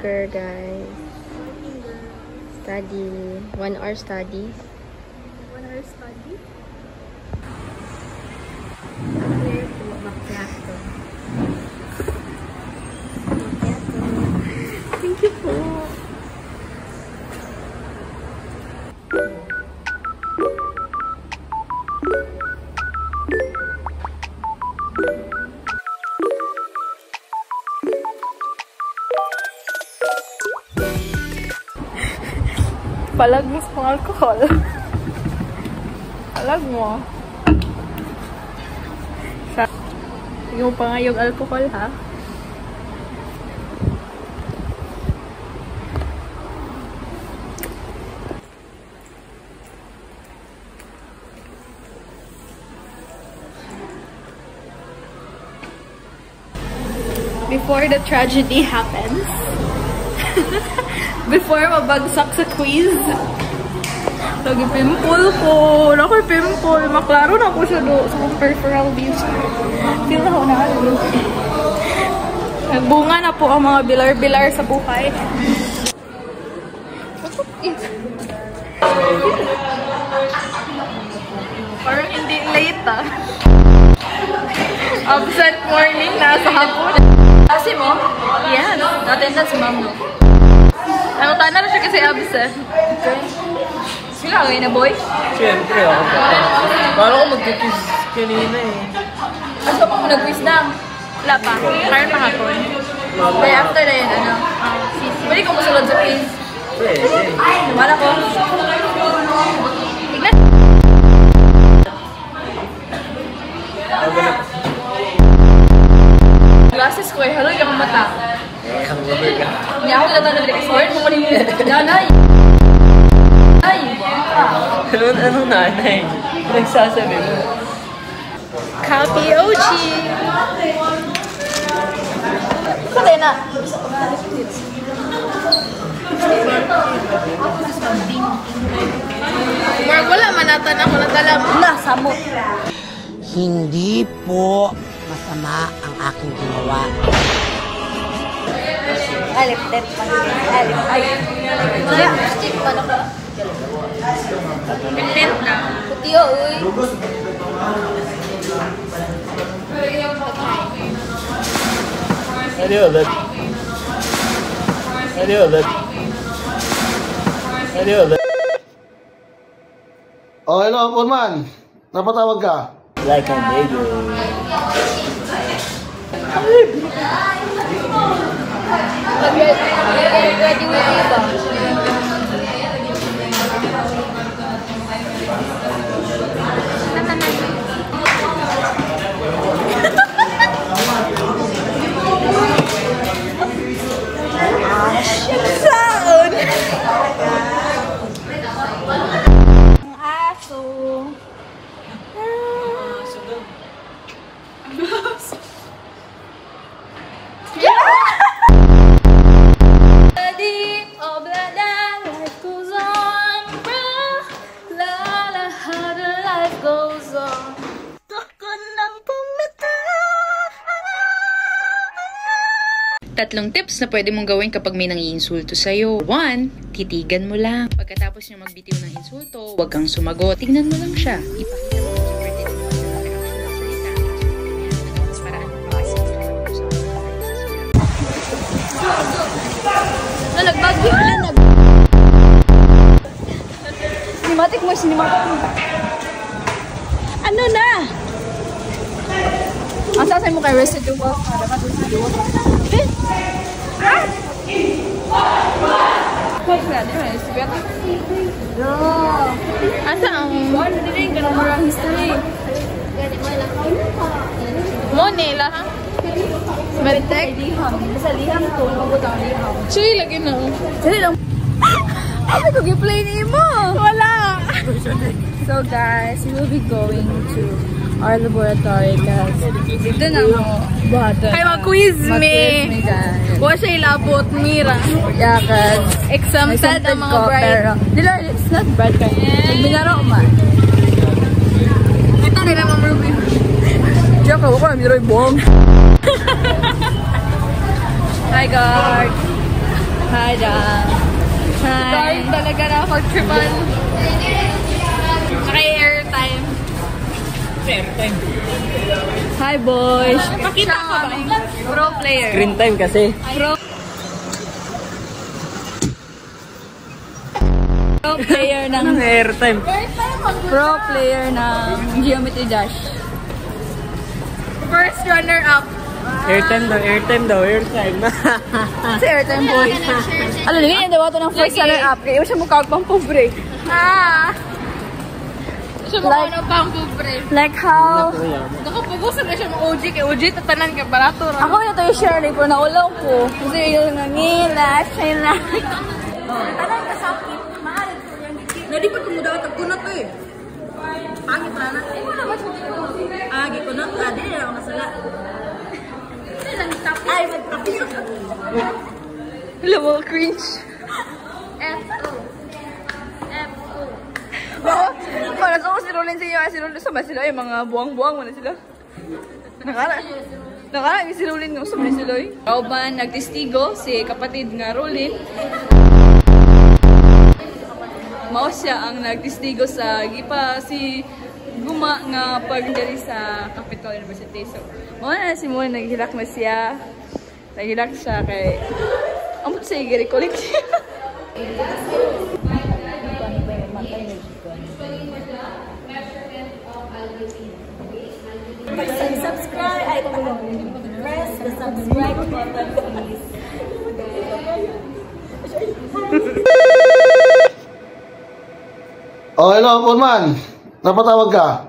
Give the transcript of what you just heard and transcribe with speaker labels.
Speaker 1: Burger, guys. Study. 1 hour study.
Speaker 2: 1 hour study? Thank you po. Palag mo sa alcohol. Palag mo. Hindi mo pa nga yung alcohol, ha? Before the tragedy happens. Before mabagsak sa quiz. Lagi pimple ko. Nakoy pimple. Maklaro na ko siya do sa peripheral views. Feel na ako na. Nagbunga na po ang mga bilar-bilar sa buhay. What is it? Parang hindi late, ah. Absent morning na sa hapon. Kasi mo? Yes. Attendance, ma'am, no? Ano, tanan na siya kasi absent. Sila kayo na, boy?
Speaker 3: Siyempre, ako pa. Paano ko mag-quiz kanina eh?
Speaker 2: Asa mo nag-quiz na? Wala pa. Karon pa hapon. Day after na yun, ano? Pwede ko masulod sa quiz.
Speaker 3: Pwede.
Speaker 2: Wala ko. Tignan. Glasses ko eh. Halo, yung mata. Hindi ako natanong na kasi word mo ko rin yun. Nanay! Ay!
Speaker 3: Anong nanay? Nagsasabi mo?
Speaker 2: Copy OG! Saan na? Mark, wala manatan ako na dala. Wala, samot.
Speaker 4: Hindi po masama ang aking ginawa.
Speaker 2: Alip, tep, alip, ay. Lipstick pa na ba? Tint na. Puti o, uy.
Speaker 3: Ano ulit? Ano ulit? Ano ulit?
Speaker 5: Oh, hello, Pullman. Napatawag ka?
Speaker 3: Like a nigga.
Speaker 2: Ready with you ba? Sound! Ang aso.
Speaker 6: Tatlong tips na pwede mong gawin kapag may nangiinsulto sa'yo. 1, titigan mo lang. Pagkatapos niya magbitiw ng insulto, huwag kang sumagot. Tignan mo lang siya. Ipakita mo sa pwede mo sa reaction ng salita. Mas paraan mo kasi
Speaker 2: Nagbagyo na Cinematic mo, cinematic mo. Ano na? Ang sasay mo kay residual. Asa ang history? Mo nila ha? Maritek? Sa liham to, mabutang liham. Chuy, lagi na. Dali lang. Ano ko gi-play ni mo? Wala. So guys, we will be going to our laboratory kasi dito na mo buhatan. Ay, mag-quiz me. Wa siya ilabot, Mira. Yeah, cause exempted ang mga bride. Dila, it's not bride ka. Nagbinaro man. Ito rin naman Ruby. Diyan ka, wako na miroy bong. Hi, guard. Hi, Jan. Hi. Sorry talaga na pag-tripan. Naka-airtime.
Speaker 3: Airtime.
Speaker 2: Hi, boys. Pakita ka ba? Pro player.
Speaker 3: Screen time kasi.
Speaker 2: Pro player ng...
Speaker 3: Airtime.
Speaker 2: Pro player ng Geometry Dash. First runner-up.
Speaker 3: Airtime daw.
Speaker 2: Si airtime, boys. Ano, naging yung daw ito ng first runner-up. Kaya iba siya mukha pang pobre. Siya mukha pang pobre. Like how...
Speaker 7: Nakapugusan na siya ng OG. Kay OG, tatanan ka barato.
Speaker 2: Ako na ito yung share ko na ulaw ko. Kasi yung nangila, siya na. Tanan ka sakit. Maaari ko yan.
Speaker 7: Nadi pa tumuda at kunat ko eh. Pangit na na. Gikunat. Dili na ako masala. Ay, magpapilok.
Speaker 2: Alam mo, cringe.
Speaker 7: F.O.
Speaker 2: Para sa ako si Rolin sa inyo. Si Rolin, saan ba sila? Yung mga buwang-buwang mo na sila. Nakala, si Rolin nga. Saan ba sila eh? Kauban, nagtestigo si kapatid nga Rolin. Mao siya ang nagtestigo sa gipa si Guma nga pagdari sa Capital University. So, mao na si Mo naghilak na siya. Naghilak siya kay amot siya i-recollect siya.
Speaker 7: Subscribe. Ay, press the subscribe button, please.
Speaker 5: Oh, hello, Foreman. Napatawag ka?